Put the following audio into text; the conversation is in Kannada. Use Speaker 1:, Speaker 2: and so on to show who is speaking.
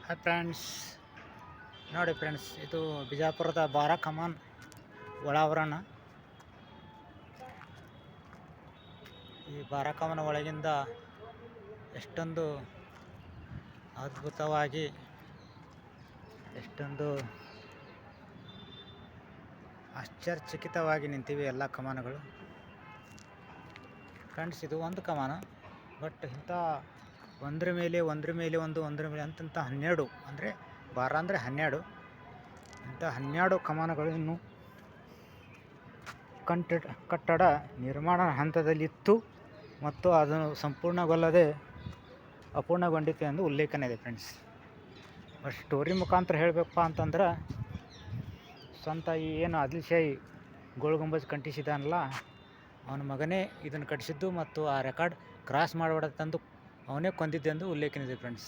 Speaker 1: ಹಾಯ್ ಫ್ರೆಂಡ್ಸ್, ನೋಡಿ ಫ್ರೆಂಡ್ಸ್, ಇದು ಬಿಜಾಪುರದ ಬಾರಾ ಕಮಾನ್ ಒಳಾವರಣ. ಈ ಬಾರಾ ಕಮಾನ್ ಒಳಗಿಂದ ಎಷ್ಟೊಂದು ಅದ್ಭುತವಾಗಿ, ಎಷ್ಟೊಂದು ಆಶ್ಚರ್ಯಚಕಿತವಾಗಿ ನಿಂತಿವೆ ಎಲ್ಲ ಕಮಾನುಗಳು. ಫ್ರೆಂಡ್ಸ್, ಇದು ಒಂದು ಕಮಾನ, ಬಟ್ ಇಂಥ ಒಂದ್ರ ಮೇಲೆ ಅಂತಂತ 12, ಅಂದರೆ ಬಾರಾ ಅಂದರೆ 12, ಇಂಥ 12 ಕಮಾನುಗಳು ಇನ್ನು ಕಟ್ಟಡ ನಿರ್ಮಾಣ ಹಂತದಲ್ಲಿತ್ತು ಮತ್ತು ಅದನ್ನು ಸಂಪೂರ್ಣಗೊಳ್ಳದೆ ಅಪೂರ್ಣಗೊಂಡಿತು ಎಂದು ಉಲ್ಲೇಖನ ಇದೆ ಫ್ರೆಂಡ್ಸ್. ಬಟ್ ಸ್ಟೋರಿ ಮುಖಾಂತರ ಹೇಳಬೇಕಪ್ಪ ಅಂತಂದ್ರೆ, ಸ್ವಂತ ಏನು ಆದಿಲ್ಶಾಹಿ ಗೋಲ್ ಗುಂಬಜ್ ಕಟ್ಟಿಸಿದಾನಲ್ಲ, ಅವನ ಮಗನೇ ಇದನ್ನು ಕಟ್ಟಿಸಿದ್ದು ಮತ್ತು ಆ ರೆಕಾರ್ಡ್ ಕ್ರಾಸ್ ಮಾಡಬಾರ್ದಂದು ಅವನೇ ಕೊಂದಿದ್ದೆಂದು ಉಲ್ಲೇಖನಿದೆ ಫ್ರೆಂಡ್ಸ್.